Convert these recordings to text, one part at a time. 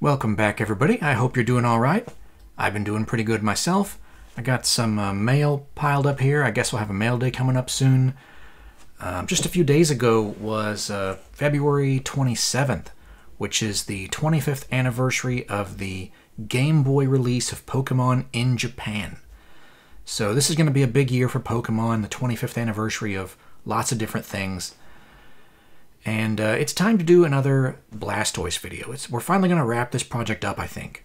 Welcome back, everybody. I hope you're doing all right. I've been doing pretty good myself. I got some mail piled up here. I guess we'll have a mail day coming up soon. Just a few days ago was February 27th, which is the 25th anniversary of the Game Boy release of Pokemon in Japan. So this is going to be a big year for Pokemon, the 25th anniversary of lots of different things. And it's time to do another Blastoise video. We're finally going to wrap this project up, I think.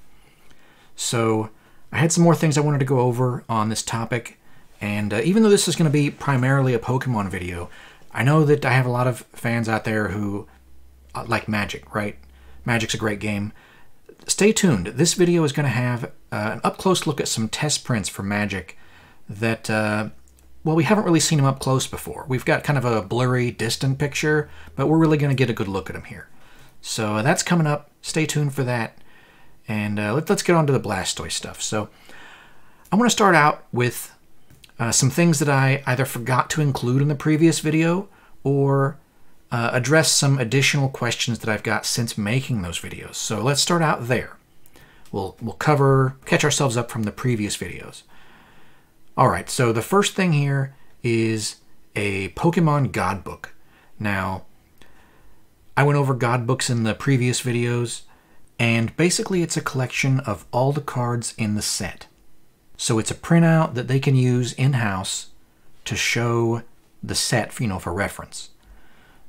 So I had some more things I wanted to go over on this topic. And even though this is going to be primarily a Pokemon video, I know that I have a lot of fans out there who like Magic, right? Magic's a great game. Stay tuned. This video is going to have an up-close look at some test prints for Magic that... well, we haven't really seen them up close before. We've got kind of a blurry, distant picture, but we're really going to get a good look at them here. So that's coming up. Stay tuned for that. And let's get on to the Blastoise stuff. So I want to start out with some things that I either forgot to include in the previous video or address some additional questions that I've got since making those videos. So let's start out there. We'll catch ourselves up from the previous videos. Alright, so the first thing here is a Pokemon God Book. Now, I went over God Books in the previous videos, and basically it's a collection of all the cards in the set. So it's a printout that they can use in-house to show the set, for reference.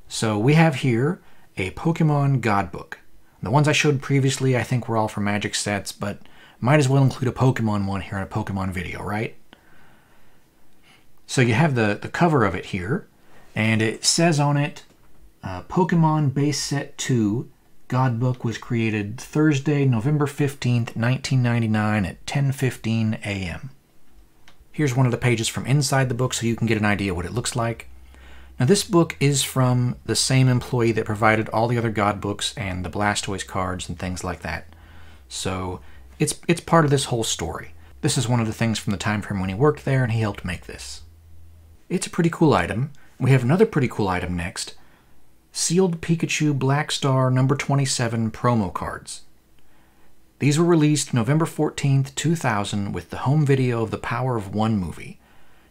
So we have here a Pokemon God Book. The ones I showed previously I think were all for Magic sets, but might as well include a Pokemon one here in a Pokemon video, right? So you have the cover of it here, and it says on it, Pokemon Base Set 2 God Book was created Thursday, November 15th, 1999 at 10:15 a.m. Here's one of the pages from inside the book so you can get an idea what it looks like. Now this book is from the same employee that provided all the other God Books and the Blastoise cards and things like that. So it's part of this whole story. This is one of the things from the time frame when he worked there and he helped make this. It's a pretty cool item. We have another pretty cool item next. Sealed Pikachu Black Star number 27 promo cards. These were released November 14th, 2000 with the home video of the Power of One movie.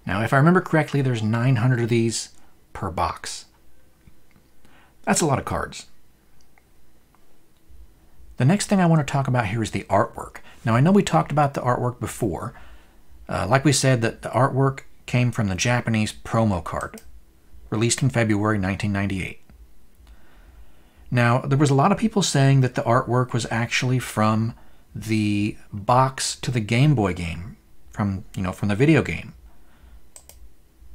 Now, if I remember correctly, there's 900 of these per box. That's a lot of cards. The next thing I want to talk about here is the artwork. Now, I know we talked about the artwork before. Like we said, that the artwork came from the Japanese promo card, released in February 1998. Now, there was a lot of people saying that the artwork was actually from the box to the Game Boy game, from the video game.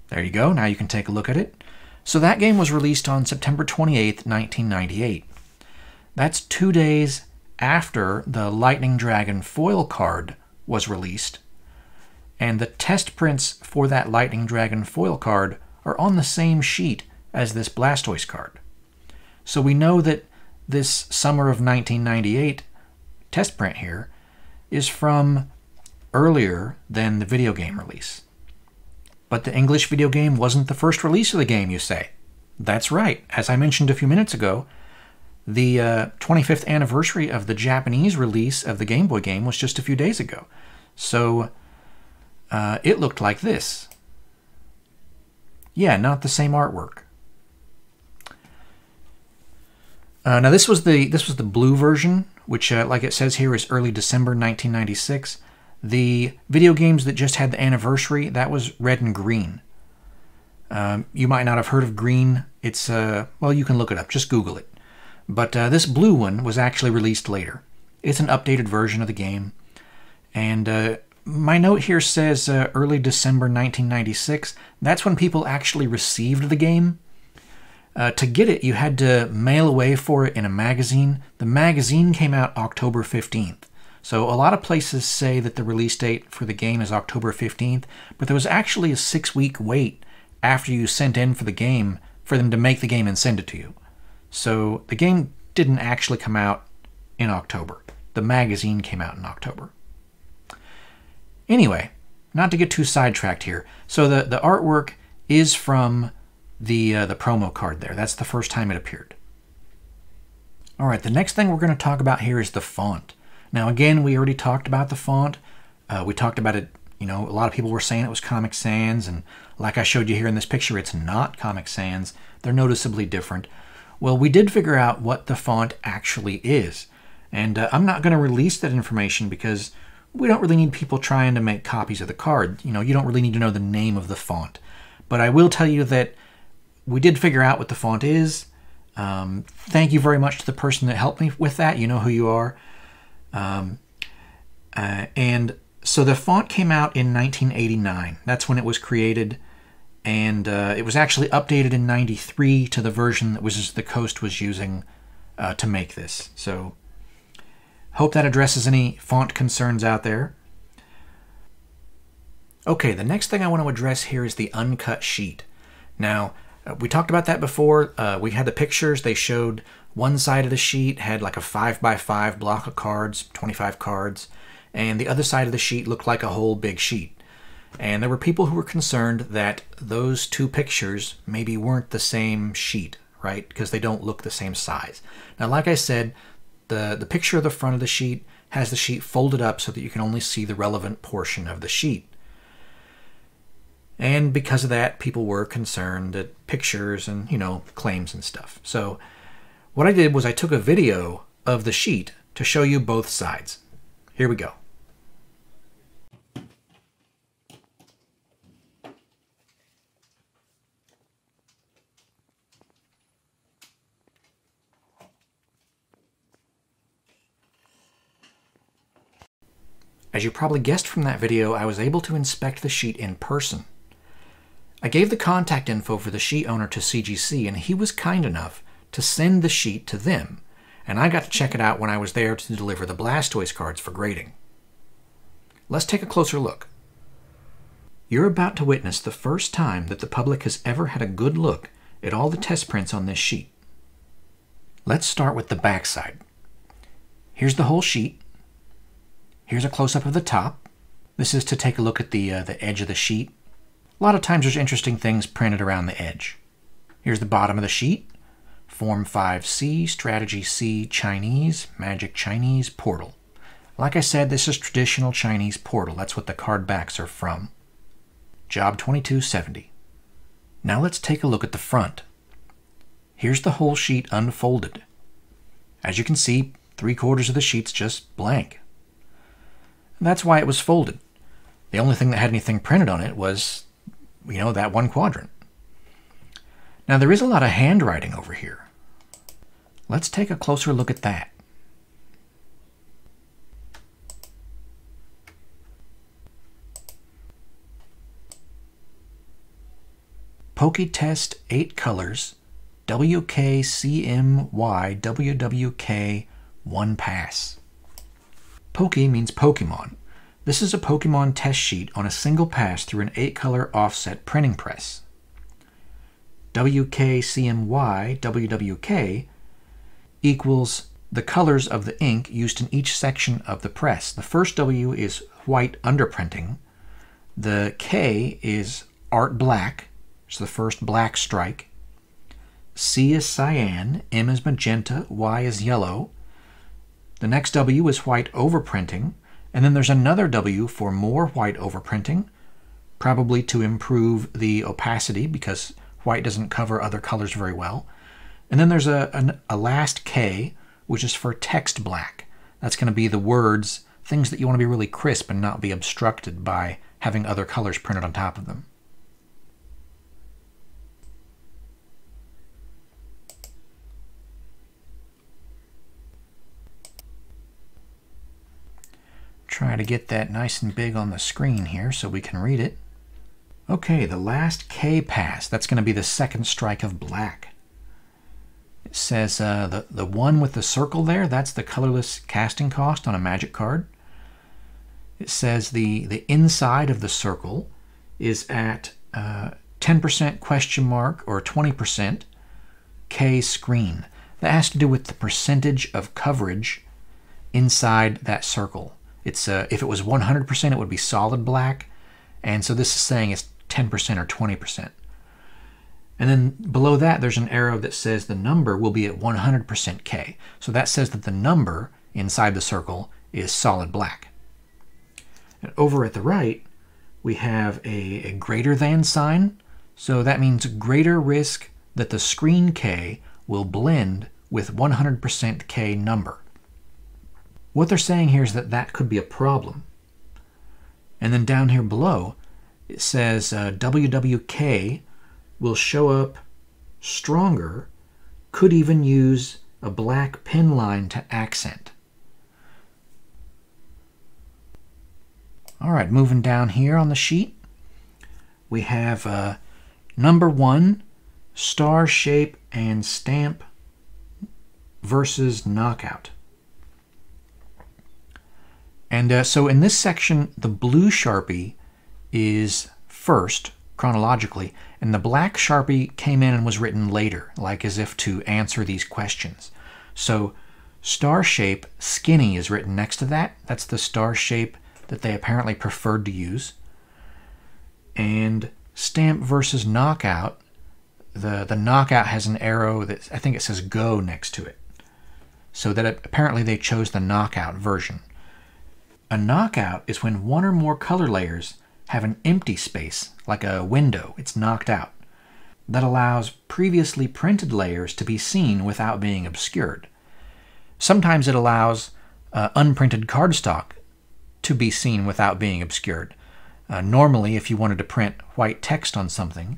There you go. Now you can take a look at it. So that game was released on September 28th, 1998. That's 2 days after the Lightning Dragon foil card was released. And the test prints for that Lightning Dragon foil card are on the same sheet as this Blastoise card. So we know that this summer of 1998 test print here is from earlier than the video game release. But the English video game wasn't the first release of the game, you say. That's right. As I mentioned a few minutes ago, the 25th anniversary of the Japanese release of the Game Boy game was just a few days ago. So it looked like this. Yeah, not the same artwork. Now this was the blue version, which, like it says here, is early December 1996. The video games that just had the anniversary, that was red and green. You might not have heard of green. It's well, you can look it up. Just Google it. But this blue one was actually released later. It's an updated version of the game, and my note here says early December 1996. That's when people actually received the game. To get it, you had to mail away for it in a magazine. The magazine came out October 15th. So a lot of places say that the release date for the game is October 15th, but there was actually a 6-week wait after you sent in for the game for them to make the game and send it to you. So the game didn't actually come out in October. The magazine came out in October. Anyway, not to get too sidetracked here. So the artwork is from the promo card there. That's the first time it appeared. All right, the next thing we're going to talk about here is the font. Now, again, we already talked about the font. We talked about it, you know, a lot of people were saying it was Comic Sans, and like I showed you here in this picture, it's not Comic Sans. They're noticeably different. Well, we did figure out what the font actually is, and I'm not going to release that information because we don't really need people trying to make copies of the card. You know, you don't really need to know the name of the font. But I will tell you that we did figure out what the font is. Thank you very much to the person that helped me with that. You know who you are. And so the font came out in 1989. That's when it was created. And it was actually updated in 93 to the version that was the Coast was using to make this. So hope that addresses any font concerns out there. Okay, the next thing I want to address here is the Uncut Sheet. Now, we talked about that before. We had the pictures. They showed one side of the sheet had like a 5x5 block of cards, 25 cards, and the other side of the sheet looked like a whole big sheet. And there were people who were concerned that those two pictures maybe weren't the same sheet, right? Because they don't look the same size. Now, like I said, the picture of the front of the sheet has the sheet folded up so that you can only see the relevant portion of the sheet. And because of that, people were concerned at pictures and, you know, claims and stuff. So what I did was I took a video of the sheet to show you both sides. Here we go. As you probably guessed from that video, I was able to inspect the sheet in person. I gave the contact info for the sheet owner to CGC, and he was kind enough to send the sheet to them, and I got to check it out when I was there to deliver the Blastoise cards for grading. Let's take a closer look. You're about to witness the first time that the public has ever had a good look at all the test prints on this sheet. Let's start with the back side. Here's the whole sheet. Here's a close-up of the top. This is to take a look at the edge of the sheet. A lot of times there's interesting things printed around the edge. Here's the bottom of the sheet. Form 5C, Strategy C, Chinese, Magic Chinese, Portal. Like I said, this is traditional Chinese Portal. That's what the card backs are from. Job 2270. Now let's take a look at the front. Here's the whole sheet unfolded. As you can see, 3/4 of the sheet's just blank. And that's why it was folded. The only thing that had anything printed on it was, you know, that one quadrant. Now there is a lot of handwriting over here. Let's take a closer look at that. Poketest 8 colors, WKCMY WWK 1 pass. Poke means Pokemon. This is a Pokemon test sheet on a single pass through an 8-color offset printing press. WKCMY WWK equals the colors of the ink used in each section of the press. The first W is white underprinting. The K is art black, so the first black strike. C is cyan, M is magenta, Y is yellow. The next W is white overprinting, and then there's another W for more white overprinting, probably to improve the opacity because white doesn't cover other colors very well. And then there's a last K, which is for text black. That's going to be the words, things that you want to be really crisp and not be obstructed by having other colors printed on top of them. Try to get that nice and big on the screen here so we can read it. Okay, the last K pass, that's going to be the second strike of black. It says the one with the circle there, that's the colorless casting cost on a magic card. It says the inside of the circle is at 10% question mark or 20% K screen. That has to do with the percentage of coverage inside that circle. It's if it was 100%, it would be solid black, and so this is saying it's 10% or 20%. And then below that, there's an arrow that says the number will be at 100% K. So that says that the number inside the circle is solid black. And over at the right, we have a greater than sign. So that means greater risk that the screen K will blend with 100% K number. What they're saying here is that that could be a problem. And then down here below, it says WWK will show up stronger, could even use a black pen line to accent. All right, moving down here on the sheet, we have number 1, star shape and stamp versus knockout. And so in this section, the blue Sharpie is first, chronologically, and the black Sharpie came in and was written later, like as if to answer these questions. So star shape, skinny, is written next to that. That's the star shape that they apparently preferred to use. And stamp versus knockout, the knockout has an arrow that I think it says go next to it. So that apparently they chose the knockout version. A knockout is when one or more color layers have an empty space, like a window. It's knocked out. That allows previously printed layers to be seen without being obscured. Sometimes it allows unprinted cardstock to be seen without being obscured. Normally, if you wanted to print white text on something,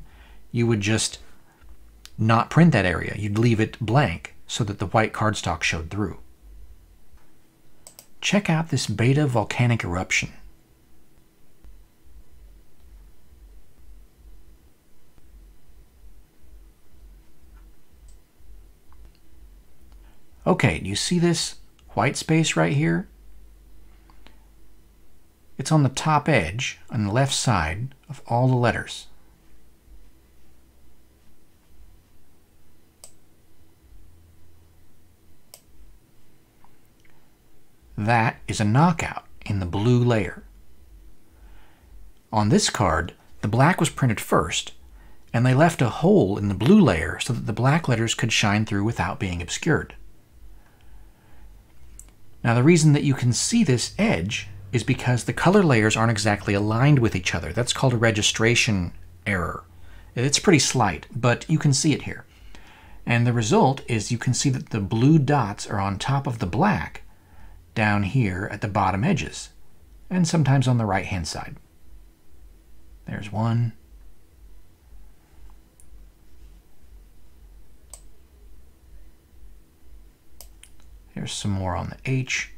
you would just not print that area. You'd leave it blank so that the white cardstock showed through. Check out this beta volcanic eruption. Okay, do you see this white space right here? It's on the top edge, on the left side of all the letters. That is a knockout in the blue layer. On this card, the black was printed first, and they left a hole in the blue layer so that the black letters could shine through without being obscured. Now the reason that you can see this edge is because the color layers aren't exactly aligned with each other. That's called a registration error. It's pretty slight, but you can see it here. And the result is you can see that the blue dots are on top of the black down here at the bottom edges, and sometimes on the right-hand side. There's one. Here's some more on the H.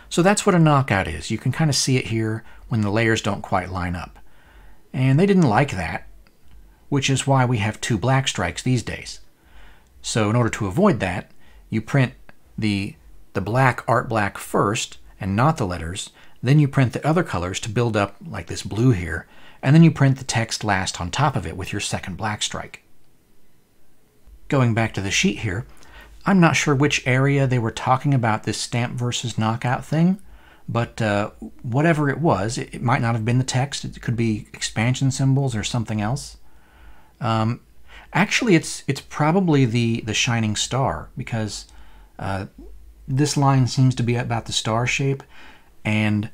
So that's what a knockout is. You can kind of see it here when the layers don't quite line up. And they didn't like that, which is why we have 2 black strikes these days. So in order to avoid that, you print the black art black first and not the letters, then you print the other colors to build up like this blue here, and then you print the text last on top of it with your second black strike. Going back to the sheet here, I'm not sure which area they were talking about this stamp versus knockout thing, but whatever it was, it might not have been the text. It could be expansion symbols or something else. Actually, it's probably the shining star, because this line seems to be about the star shape, and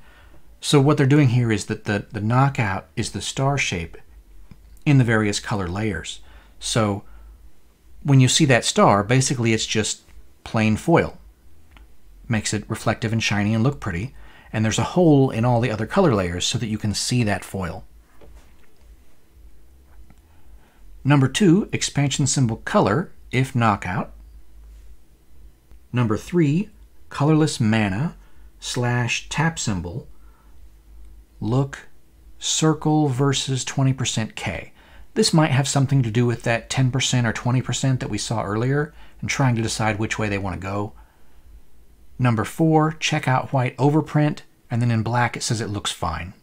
so what they're doing here is that the knockout is the star shape in the various color layers. So when you see that star, basically it's just plain foil. Makes it reflective and shiny and look pretty, and there's a hole in all the other color layers so that you can see that foil. Number 2, expansion symbol color, if knockout. Number 3, colorless mana / tap symbol, look, circle versus 20% K. This might have something to do with that 10% or 20% that we saw earlier and trying to decide which way they want to go. Number 4, check out white overprint, and then in black it says it looks fine.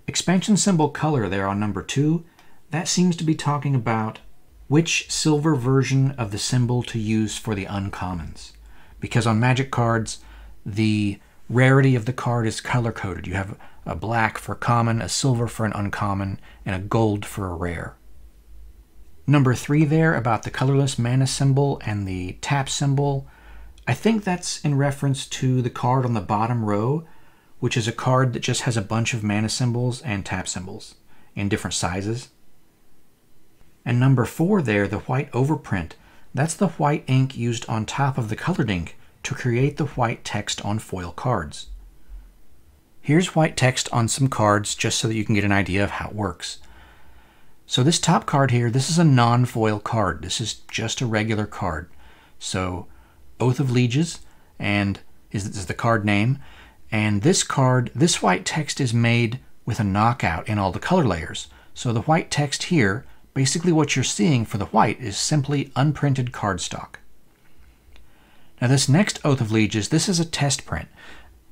Expansion symbol color there on number 2, that seems to be talking about which silver version of the symbol to use for the uncommons. Because on Magic cards, the rarity of the card is color-coded. You have a black for common, a silver for an uncommon, and a gold for a rare. Number 3 there, about the colorless mana symbol and the tap symbol, I think that's in reference to the card on the bottom row, which is a card that just has a bunch of mana symbols and tap symbols in different sizes. And number 4 there, the white overprint, that's the white ink used on top of the colored ink to create the white text on foil cards. Here's white text on some cards just so that you can get an idea of how it works. So this top card here, this is a non-foil card. This is just a regular card. So Oath of Lieges and is the card name. And this card, this white text is made with a knockout in all the color layers. So the white text here, basically what you're seeing for the white is simply unprinted cardstock. Now this next Oath of Lieges, this is a test print.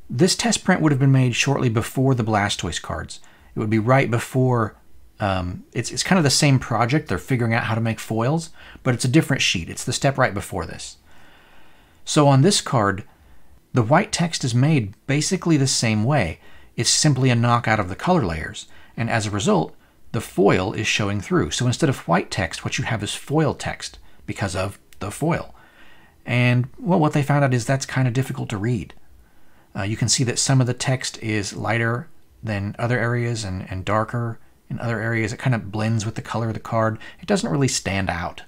This test print would have been made shortly before the Blastoise cards. It would be right before, it's kind of the same project. They're figuring out how to make foils, but it's a different sheet. It's the step right before this. So on this card, the white text is made basically the same way. It's simply a knockout of the color layers, and as a result, the foil is showing through. So instead of white text, what you have is foil text because of the foil. And, well, what they found out is that's kind of difficult to read. You can see that some of the text is lighter than other areas and darker in other areas. It kind of blends with the color of the card. It doesn't really stand out.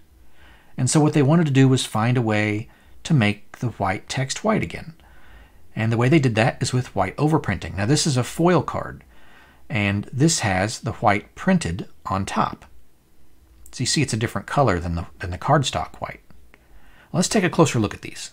And so what they wanted to do was find a way to make the white text white again. And the way they did that is with white overprinting. Now this is a foil card, and this has the white printed on top. So you see it's a different color than the cardstock white. Let's take a closer look at these.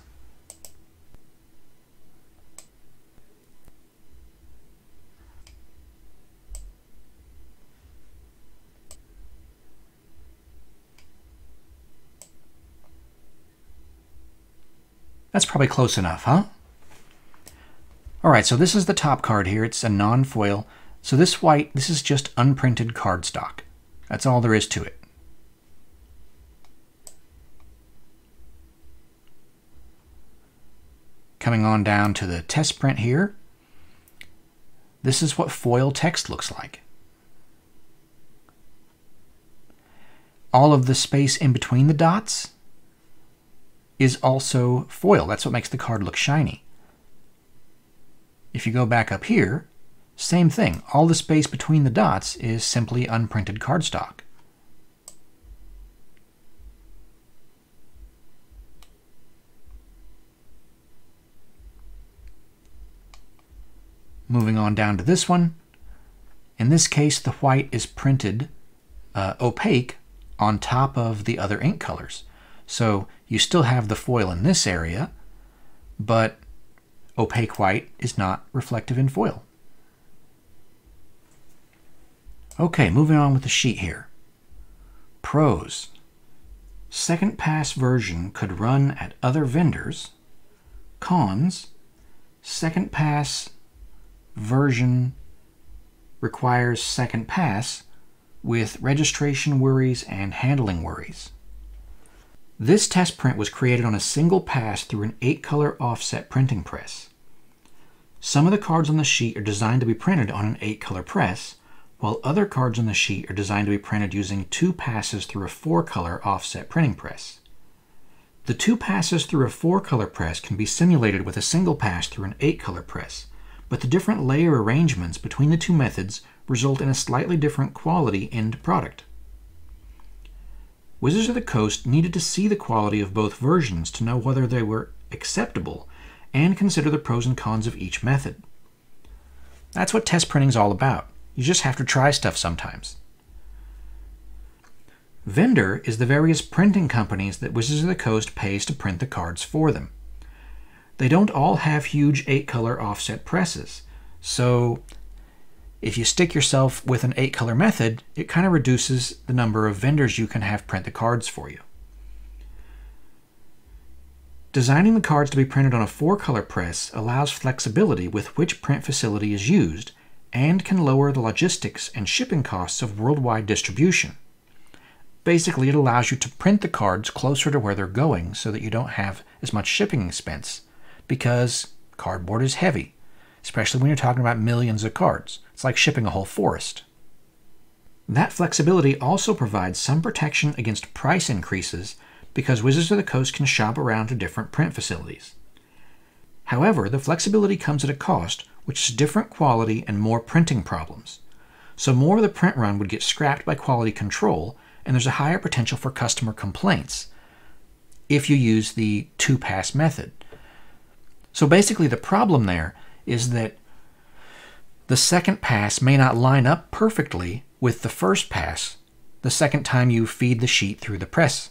That's probably close enough, huh? All right, so this is the top card here. It's a non-foil. So this white, this is just unprinted cardstock. That's all there is to it. Coming on down to the test print here, this is what foil text looks like. All of the space in between the dots is also foil. That's what makes the card look shiny. If you go back up here, same thing. All the space between the dots is simply unprinted cardstock. Moving on down to this one. In this case, the white is printed opaque on top of the other ink colors. So you still have the foil in this area, but opaque white is not reflective in foil. Okay, moving on with the sheet here. Pros. Second pass version could run at other vendors. Cons. Second pass version requires second pass with registration worries and handling worries. This test print was created on a single pass through an 8-color offset printing press. Some of the cards on the sheet are designed to be printed on an 8-color press, while other cards on the sheet are designed to be printed using 2 passes through a 4-color offset printing press. The 2 passes through a 4-color press can be simulated with a single pass through an 8-color press, but the different layer arrangements between the two methods result in a slightly different quality end product. Wizards of the Coast needed to see the quality of both versions to know whether they were acceptable and consider the pros and cons of each method. That's what test printing is all about. You just have to try stuff sometimes. Vendor is the various printing companies that Wizards of the Coast pays to print the cards for them. They don't all have huge 8-color offset presses, so if you stick yourself with an 8-color method, it kind of reduces the number of vendors you can have print the cards for you. Designing the cards to be printed on a 4-color press allows flexibility with which print facility is used and can lower the logistics and shipping costs of worldwide distribution. Basically, it allows you to print the cards closer to where they're going so that you don't have as much shipping expense, because cardboard is heavy. especially when you're talking about millions of cards. It's like shipping a whole forest. That flexibility also provides some protection against price increases because Wizards of the Coast can shop around to different print facilities. However, the flexibility comes at a cost, which is different quality and more printing problems. So more of the print run would get scrapped by quality control, and there's a higher potential for customer complaints if you use the two-pass method. So basically the problem there is that the second pass may not line up perfectly with the first pass the second time you feed the sheet through the press.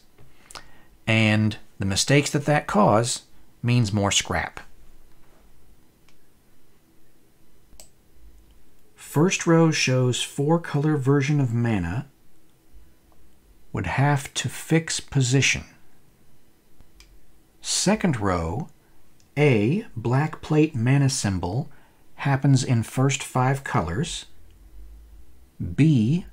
And the mistakes that cause means more scrap. First row shows 4-color version of mana would have to fix position. Second row, A, black plate mana symbol happens in first 5 colors. B,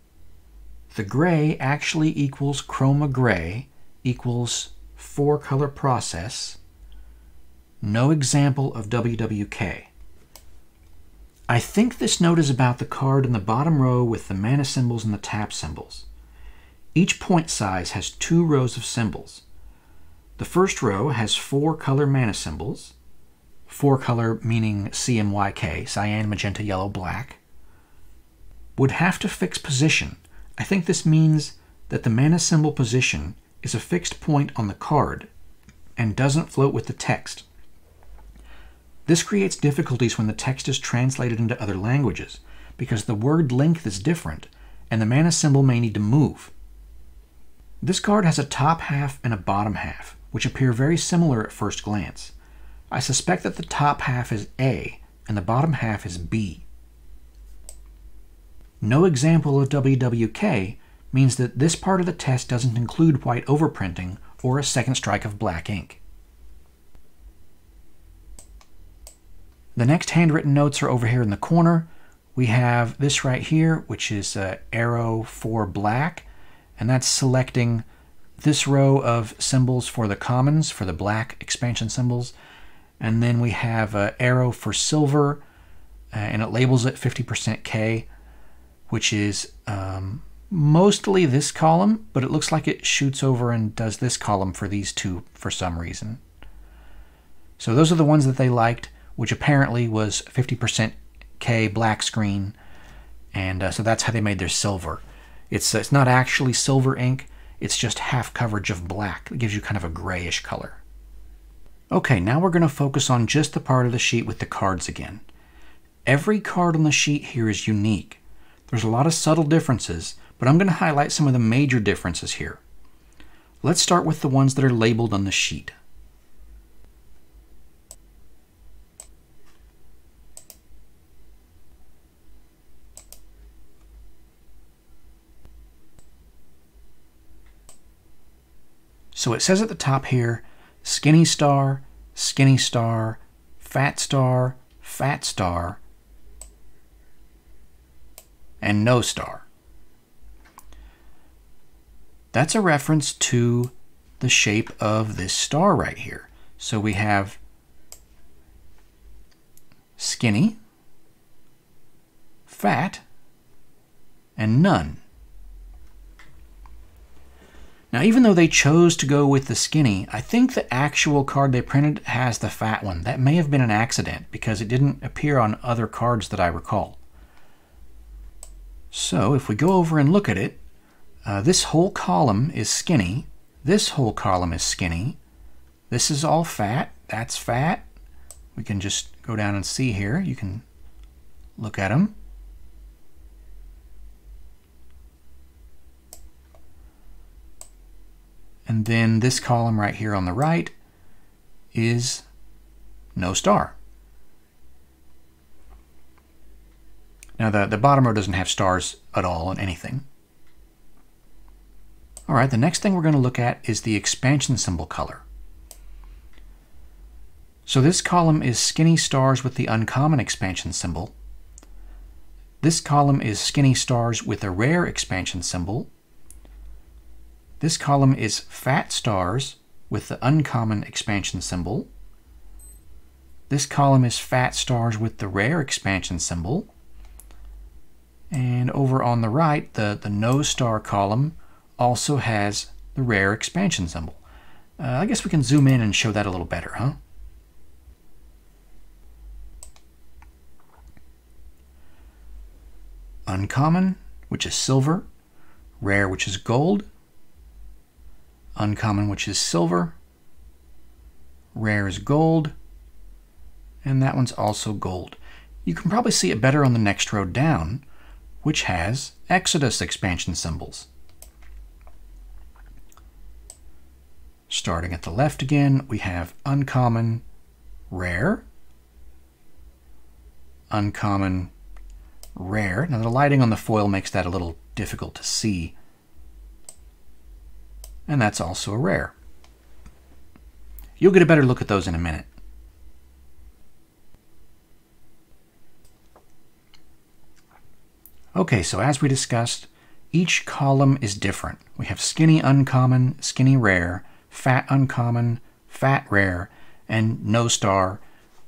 the gray actually equals chroma gray equals 4-color process. No example of WWK. I think this note is about the card in the bottom row with the mana symbols and the tap symbols. Each point size has 2 rows of symbols. The first row has 4-color mana symbols. 4-color meaning CMYK, cyan, magenta, yellow, black. Would have to fix position. I think this means that the mana symbol position is a fixed point on the card and doesn't float with the text. This creates difficulties when the text is translated into other languages because the word length is different and the mana symbol may need to move. This card has a top half and a bottom half, which appear very similar at first glance. I suspect that the top half is A and the bottom half is B. No example of WWK means that this part of the test doesn't include white overprinting or a second strike of black ink. The next handwritten notes are over here in the corner. We have this right here, which is arrow for black, and that's selecting this row of symbols for the commons, for the black expansion symbols. And then we have arrow for silver, and it labels it 50% K, which is mostly this column, but it looks like it shoots over and does this column for these two for some reason. So those are the ones that they liked, which apparently was 50% K black screen, and so that's how they made their silver. It's not actually silver ink, it's just half coverage of black. It gives you kind of a grayish color. Okay, now we're going to focus on just the part of the sheet with the cards again. Every card on the sheet here is unique. There's a lot of subtle differences, but I'm going to highlight some of the major differences here. Let's start with the ones that are labeled on the sheet. So it says at the top here, skinny star, fat star, and no star. That's a reference to the shape of this star right here. So we have skinny, fat, and none. Now, even though they chose to go with the skinny, I think the actual card they printed has the fat one. That may have been an accident because it didn't appear on other cards that I recall. So if we go over and look at it, this whole column is skinny. This whole column is skinny. This is all fat. That's fat. We can just go down and see here. You can look at them. And then this column right here on the right is no star. Now the bottom row doesn't have stars at all on anything. All right, the next thing we're going to look at is the expansion symbol color. So this column is skinny stars with the uncommon expansion symbol. This column is skinny stars with a rare expansion symbol. This column is fat stars with the uncommon expansion symbol. This column is fat stars with the rare expansion symbol. And over on the right, the no star column also has the rare expansion symbol. I guess we can zoom in and show that a little better, huh? Uncommon, which is silver. Rare, which is gold. Uncommon, which is silver. Rare is gold. And that one's also gold. You can probably see it better on the next row down, which has Exodus expansion symbols. Starting at the left again, we have uncommon, rare, uncommon, rare. Now the lighting on the foil makes that a little difficult to see. And that's also a rare. You'll get a better look at those in a minute. Okay, so as we discussed, each column is different. We have skinny uncommon, skinny rare, fat uncommon, fat rare, and no star,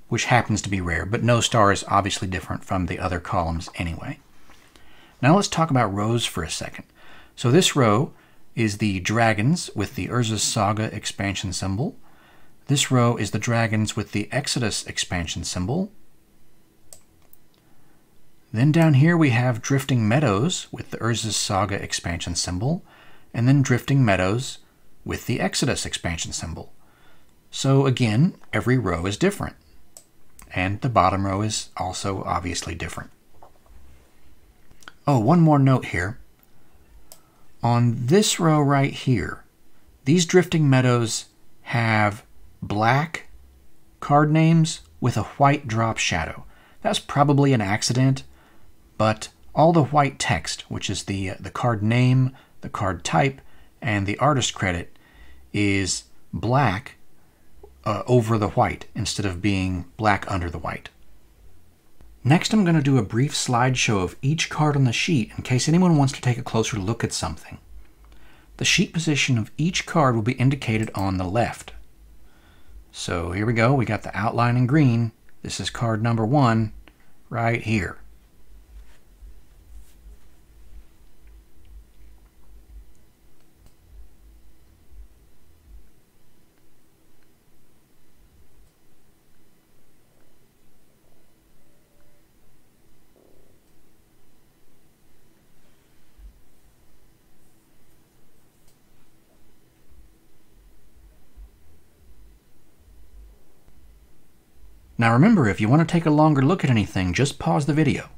which happens to be rare, but no star is obviously different from the other columns anyway. Now let's talk about rows for a second. So this row is the dragons with the Urza's Saga expansion symbol. This row is the dragons with the Exodus expansion symbol. Then down here we have Drifting Meadows with the Urza's Saga expansion symbol, and then Drifting Meadows with the Exodus expansion symbol. So again, every row is different. And the bottom row is also obviously different. Oh, one more note here. On this row right here, these Drifting Meadows have black card names with a white drop shadow. That's probably an accident, but all the white text, which is the card name, the card type, and the artist credit, is black over the white instead of being black under the white. Next, I'm going to do a brief slideshow of each card on the sheet in case anyone wants to take a closer look at something. The sheet position of each card will be indicated on the left. So here we go. We got the outline in green. This is card number 1 right here. Now remember, if you want to take a longer look at anything, just pause the video.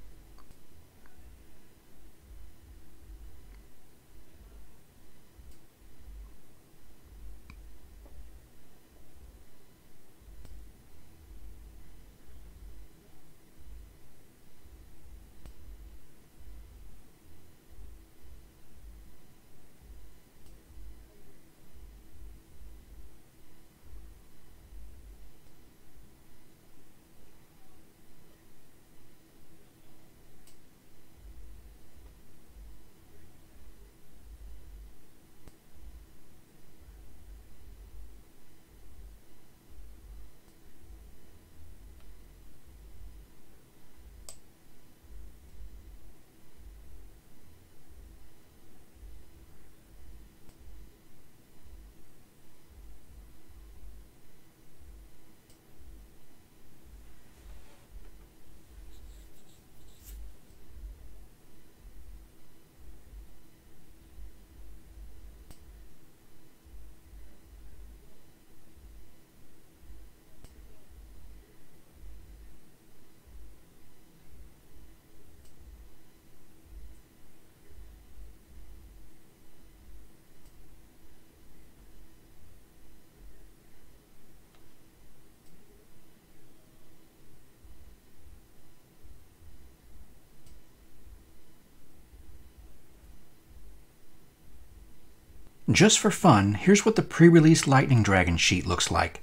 Just for fun, here's what the pre-release Lightning Dragon sheet looks like.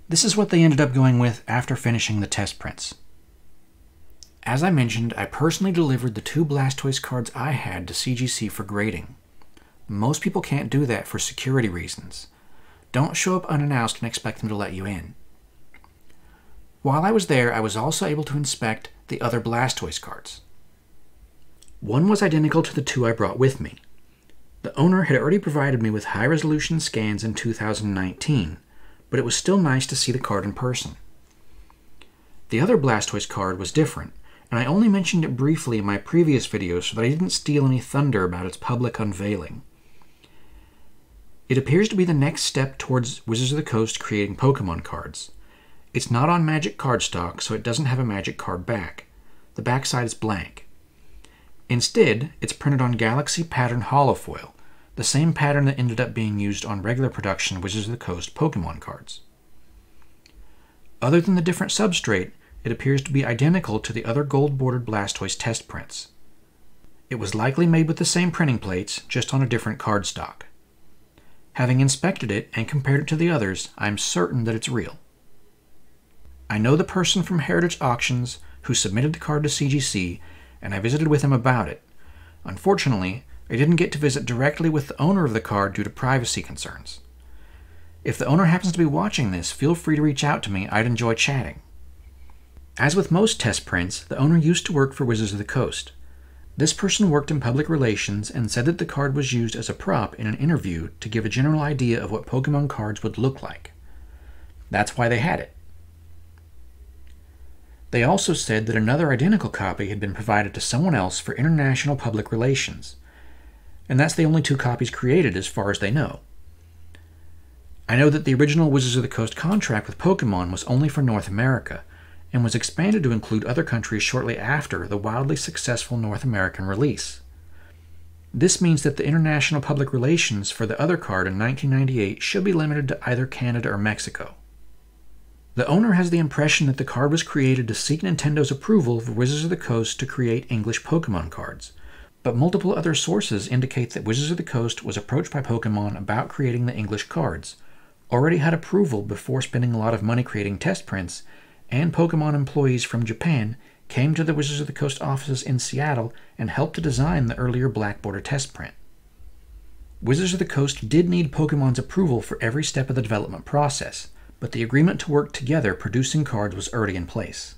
This is what they ended up going with after finishing the test prints. As I mentioned, I personally delivered the 2 Blastoise cards I had to CGC for grading. Most people can't do that for security reasons. Don't show up unannounced and expect them to let you in. While I was there, I was also able to inspect the other Blastoise cards. One was identical to the two I brought with me. The owner had already provided me with high-resolution scans in 2019, but it was still nice to see the card in person. The other Blastoise card was different, and I only mentioned it briefly in my previous video so that I didn't steal any thunder about its public unveiling. It appears to be the next step towards Wizards of the Coast creating Pokemon cards. It's not on Magic cardstock, so it doesn't have a Magic card back. The backside is blank. Instead, it's printed on Galaxy Pattern holofoil, the same pattern that ended up being used on regular production Wizards of the Coast Pokemon cards. Other than the different substrate, it appears to be identical to the other gold-bordered Blastoise test prints. It was likely made with the same printing plates, just on a different cardstock. Having inspected it and compared it to the others, I'm certain that it's real. I know the person from Heritage Auctions who submitted the card to CGC, and I visited with him about it. Unfortunately, I didn't get to visit directly with the owner of the card due to privacy concerns. If the owner happens to be watching this, feel free to reach out to me. I'd enjoy chatting. As with most test prints, the owner used to work for Wizards of the Coast. This person worked in public relations and said that the card was used as a prop in an interview to give a general idea of what Pokemon cards would look like. That's why they had it. They also said that another identical copy had been provided to someone else for international public relations, and that's the only two copies created as far as they know. I know that the original Wizards of the Coast contract with Pokemon was only for North America, and was expanded to include other countries shortly after the wildly successful North American release. This means that the international public relations for the other card in 1998 should be limited to either Canada or Mexico. The owner has the impression that the card was created to seek Nintendo's approval for Wizards of the Coast to create English Pokemon cards, but multiple other sources indicate that Wizards of the Coast was approached by Pokemon about creating the English cards, already had approval before spending a lot of money creating test prints, and Pokemon employees from Japan came to the Wizards of the Coast offices in Seattle and helped to design the earlier Black Border test print. Wizards of the Coast did need Pokemon's approval for every step of the development process, but the agreement to work together producing cards was already in place.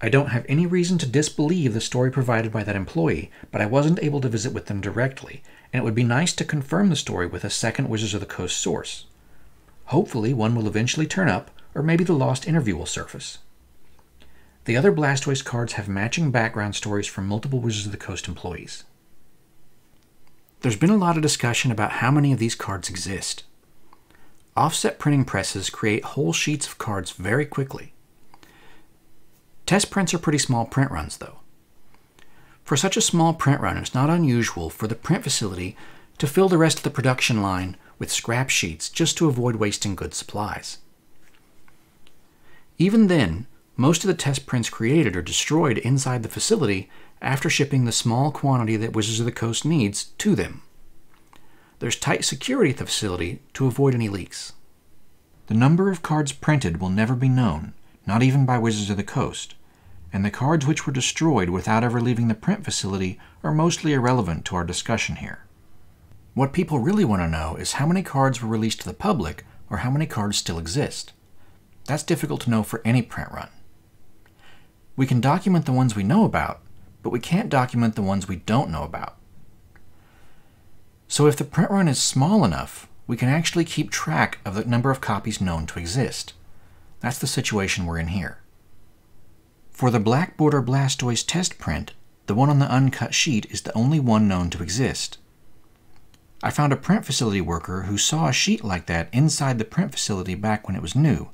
I don't have any reason to disbelieve the story provided by that employee, but I wasn't able to visit with them directly, and it would be nice to confirm the story with a second Wizards of the Coast source. Hopefully one will eventually turn up, or maybe the lost interview will surface. The other Blastoise cards have matching background stories from multiple Wizards of the Coast employees. There's been a lot of discussion about how many of these cards exist. Offset printing presses create whole sheets of cards very quickly. Test prints are pretty small print runs, though. For such a small print run, it's not unusual for the print facility to fill the rest of the production line with scrap sheets just to avoid wasting good supplies. Even then, most of the test prints created are destroyed inside the facility after shipping the small quantity that Wizards of the Coast needs to them. There's tight security at the facility to avoid any leaks. The number of cards printed will never be known, not even by Wizards of the Coast, and the cards which were destroyed without ever leaving the print facility are mostly irrelevant to our discussion here. What people really want to know is how many cards were released to the public or how many cards still exist. That's difficult to know for any print run. We can document the ones we know about, but we can't document the ones we don't know about. So if the print run is small enough, we can actually keep track of the number of copies known to exist. That's the situation we're in here. For the Black Border Blastoise test print, the one on the Uncut Sheet is the only one known to exist. I found a print facility worker who saw a sheet like that inside the print facility back when it was new,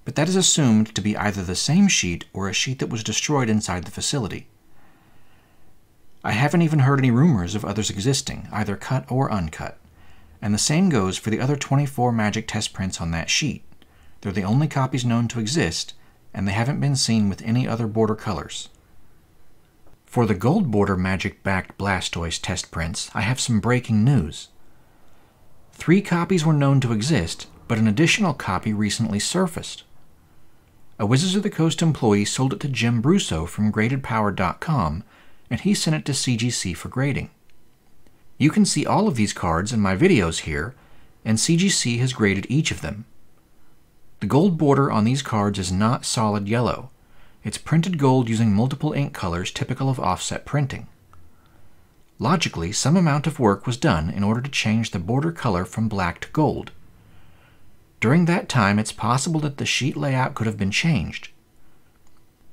but that is assumed to be either the same sheet or a sheet that was destroyed inside the facility. I haven't even heard any rumors of others existing, either cut or uncut, and the same goes for the other 24 Magic test prints on that sheet. They're the only copies known to exist, and they haven't been seen with any other border colors. For the Gold Border Magic-backed Blastoise test prints, I have some breaking news. 3 copies were known to exist, but an additional copy recently surfaced. A Wizards of the Coast employee sold it to Jim Brusso from GradedPower.com, and he sent it to CGC for grading. You can see all of these cards in my videos here, and CGC has graded each of them. The The gold border on these cards is not solid yellow. It's printed gold using multiple ink colors typical of offset printing. Logically, some amount of work was done in order to change the border color from black to gold. During that time, it's possible that the sheet layout could have been changed.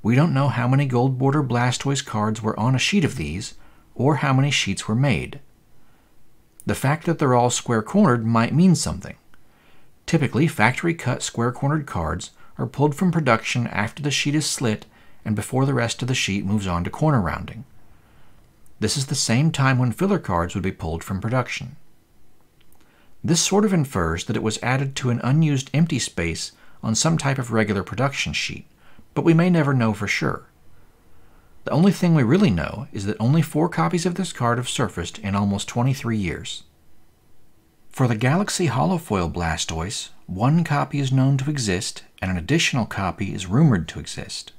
We don't know how many gold border Blastoise cards were on a sheet of these, or how many sheets were made. The fact that they're all square-cornered might mean something. Typically, factory-cut square-cornered cards are pulled from production after the sheet is slit and before the rest of the sheet moves on to corner rounding. This is the same time when filler cards would be pulled from production. This sort of infers that it was added to an unused empty space on some type of regular production sheet, but we may never know for sure. The only thing we really know is that only 4 copies of this card have surfaced in almost 23 years. For the Galaxy Holofoil Blastoise, 1 copy is known to exist and an additional copy is rumored to exist.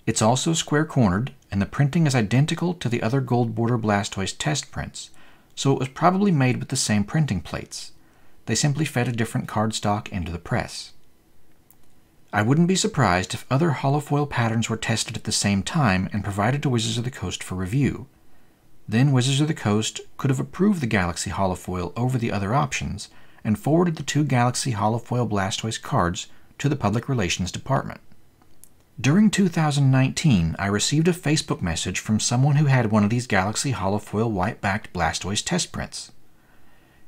It's also square-cornered, and the printing is identical to the other gold border Blastoise test prints, so it was probably made with the same printing plates. They simply fed a different cardstock into the press. I wouldn't be surprised if other holofoil patterns were tested at the same time and provided to Wizards of the Coast for review. Then Wizards of the Coast could have approved the Galaxy Holofoil over the other options and forwarded the 2 Galaxy Holofoil Blastoise cards to the Public Relations Department. During 2019, I received a Facebook message from someone who had one of these Galaxy Holofoil white-backed Blastoise test prints.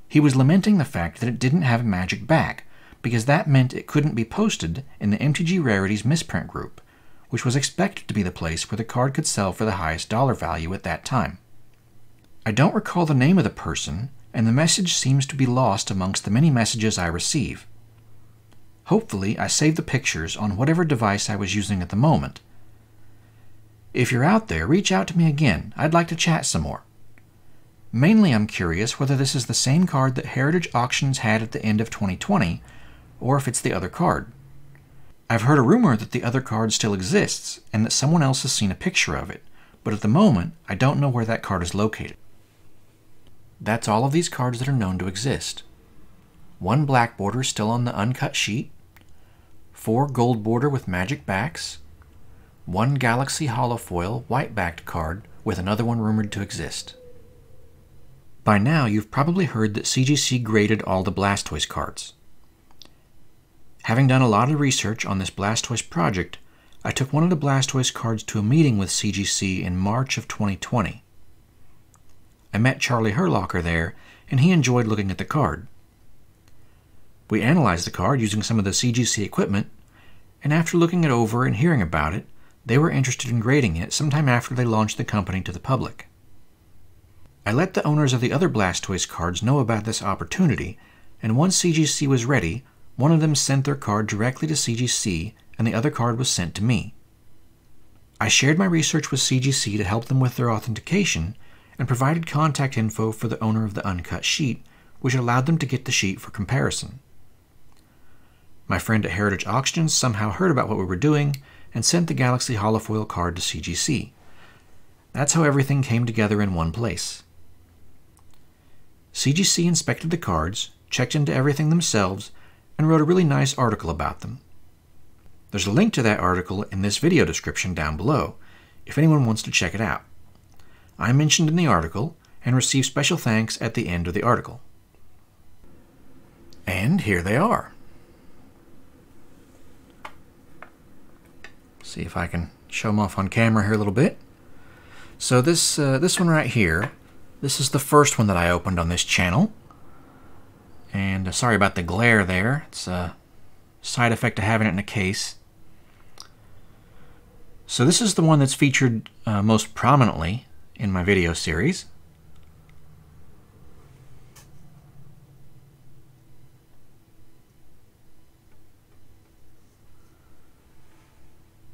He was lamenting the fact that it didn't have a magic back, because that meant it couldn't be posted in the MTG Rarities misprint group, which was expected to be the place where the card could sell for the highest dollar value at that time. I don't recall the name of the person, and the message seems to be lost amongst the many messages I receive. Hopefully, I saved the pictures on whatever device I was using at the moment. If you're out there, reach out to me again. I'd like to chat some more. Mainly, I'm curious whether this is the same card that Heritage Auctions had at the end of 2020, or if it's the other card. I've heard a rumor that the other card still exists, and that someone else has seen a picture of it, but at the moment, I don't know where that card is located. That's all of these cards that are known to exist. 1 black border still on the uncut sheet, 4 gold border with magic backs, 1 Galaxy Holofoil white-backed card with another one rumored to exist. By now, you've probably heard that CGC graded all the Blastoise cards. Having done a lot of research on this Blastoise project, I took one of the Blastoise cards to a meeting with CGC in March of 2020. I met Charlie Herlocker there, and he enjoyed looking at the card. We analyzed the card using some of the CGC equipment, and after looking it over and hearing about it, they were interested in grading it sometime after they launched the company to the public. I let the owners of the other Blastoise cards know about this opportunity, and once CGC was ready, one of them sent their card directly to CGC, and the other card was sent to me. I shared my research with CGC to help them with their authentication, and provided contact info for the owner of the Uncut Sheet, which allowed them to get the sheet for comparison. My friend at Heritage Auctions somehow heard about what we were doing and sent the Galaxy Holofoil card to CGC. That's how everything came together in one place. CGC inspected the cards, checked into everything themselves, and wrote a really nice article about them. There's a link to that article in this video description down below, if anyone wants to check it out. I'm mentioned in the article and receive special thanks at the end of the article. And here they are. See if I can show them off on camera here a little bit. So this one right here, this is the first one that I opened on this channel. And sorry about the glare there. It's a side effect of having it in a case. So this is the one that's featured most prominently in my video series.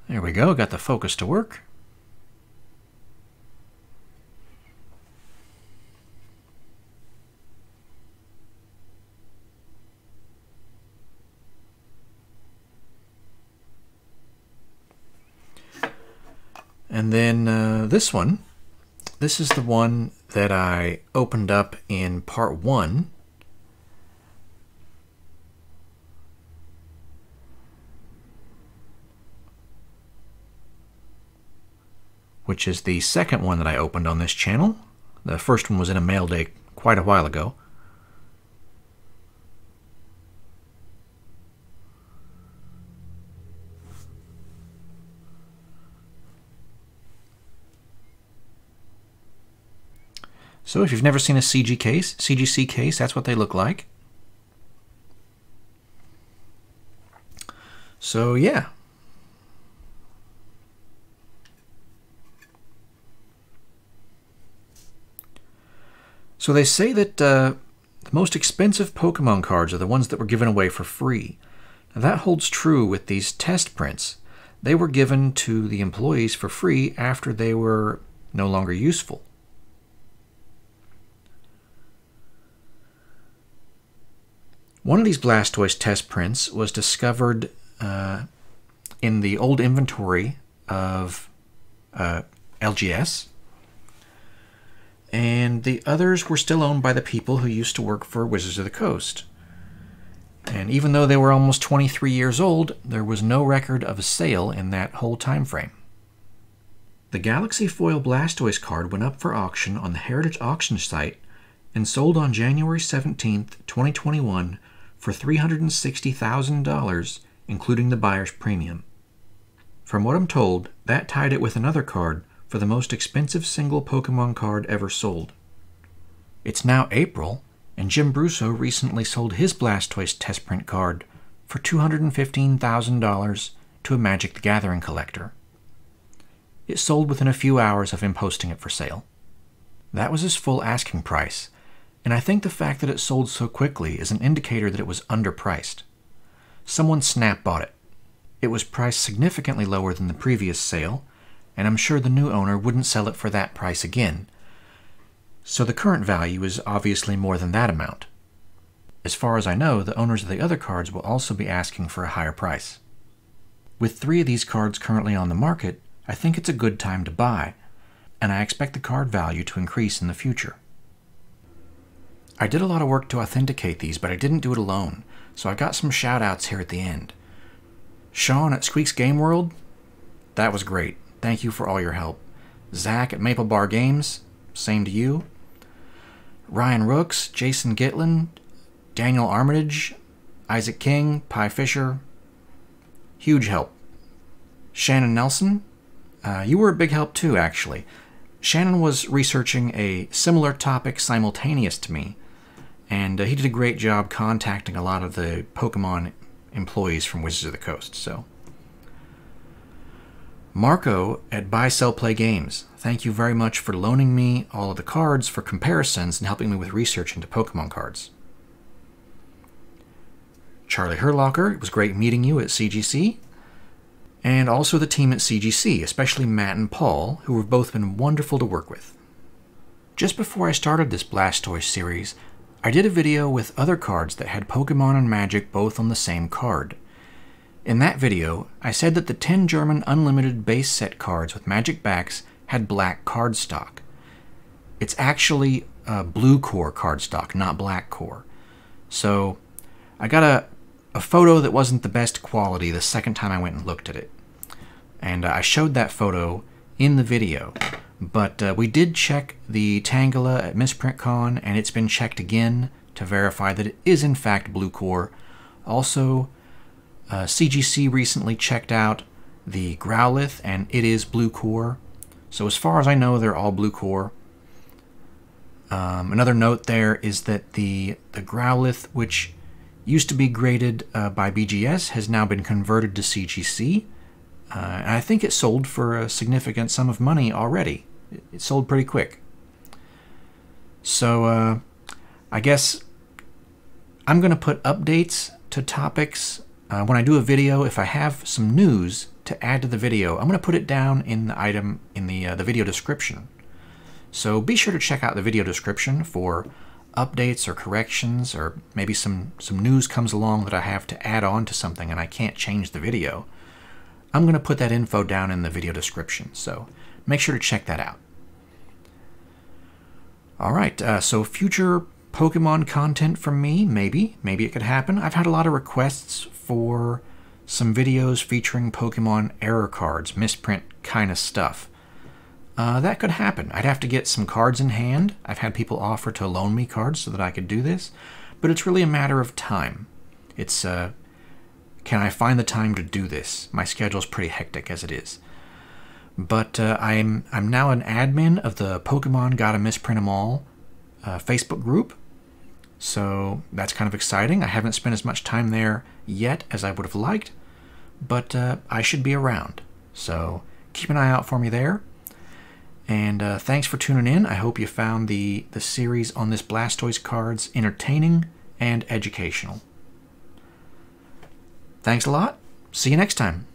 There we go, got the focus to work. And then this one, this is the one that I opened up in part 1. which is the second one that I opened on this channel. The first one was in a mail day quite a while ago. So if you've never seen a CGC case, that's what they look like. So yeah. So they say that the most expensive Pokemon cards are the ones that were given away for free. Now that holds true with these test prints. They were given to the employees for free after they were no longer useful. One of these Blastoise test prints was discovered in the old inventory of LGS, and the others were still owned by the people who used to work for Wizards of the Coast. And even though they were almost 23 years old, there was no record of a sale in that whole time frame. The Galaxy Foil Blastoise card went up for auction on the Heritage Auction site and sold on January 17, 2021 for $360,000, including the buyer's premium. From what I'm told, that tied it with another card for the most expensive single Pokemon card ever sold. It's now April, and Jim Brusso recently sold his Blastoise test print card for $215,000 to a Magic the Gathering collector. It sold within a few hours of him posting it for sale. That was his full asking price, and I think the fact that it sold so quickly is an indicator that it was underpriced. Someone snap bought it. It was priced significantly lower than the previous sale, and I'm sure the new owner wouldn't sell it for that price again. So the current value is obviously more than that amount. As far as I know, the owners of the other cards will also be asking for a higher price. With 3 of these cards currently on the market, I think it's a good time to buy, and I expect the card value to increase in the future. I did a lot of work to authenticate these, but I didn't do it alone, so I got some shout-outs here at the end. Sean at Squeaks Game World, that was great. Thank you for all your help. Zach at Maple Bar Games, same to you. Ryan Rooks, Jason Gitlin, Daniel Armitage, Isaac King, Pie Fisher, huge help. Shannon Nelson, you were a big help too, actually. Shannon was researching a similar topic simultaneous to me, and he did a great job contacting a lot of the Pokemon employees from Wizards of the Coast. So, Marco at Buy Sell Play Games, thank you very much for loaning me all of the cards for comparisons and helping me with research into Pokemon cards. Charlie Herlocker, it was great meeting you at CGC. And also the team at CGC, especially Matt and Paul, who have both been wonderful to work with. Just before I started this Blastoise series, I did a video with other cards that had Pokemon and Magic both on the same card. In that video, I said that the 10 German Unlimited base set cards with Magic backs had black cardstock. It's actually blue core cardstock, not black core. So I got a photo that wasn't the best quality the second time I went and looked at it. And I showed that photo in the video. But we did check the Tangela at MisprintCon, and it's been checked again to verify that it is in fact blue core. Also, CGC recently checked out the Growlithe, and it is blue core. So as far as I know, they're all blue core. Another note there is that the Growlithe, which used to be graded by BGS, has now been converted to CGC. And I think it sold for a significant sum of money already. It sold pretty quick. So I guess I'm going to put updates to topics. When I do a video, if I have some news to add to the video, I'm going to put it down in the item in the video description. So be sure to check out the video description for updates or corrections, or maybe some news comes along that I have to add on to something and I can't change the video. I'm going to put that info down in the video description, so make sure to check that out. Alright, so future Pokemon content from me, maybe it could happen. I've had a lot of requests for some videos featuring Pokemon error cards, misprint kind of stuff. That could happen. I'd have to get some cards in hand. I've had people offer to loan me cards so that I could do this, but it's really a matter of time. It's, can I find the time to do this? My schedule's pretty hectic as it is. But I'm now an admin of the Pokemon Gotta Misprint 'Em All Facebook group, so that's kind of exciting. I haven't spent as much time there yet as I would have liked, but I should be around. So keep an eye out for me there. And thanks for tuning in. I hope you found the series on this Blastoise cards entertaining and educational. Thanks a lot. See you next time.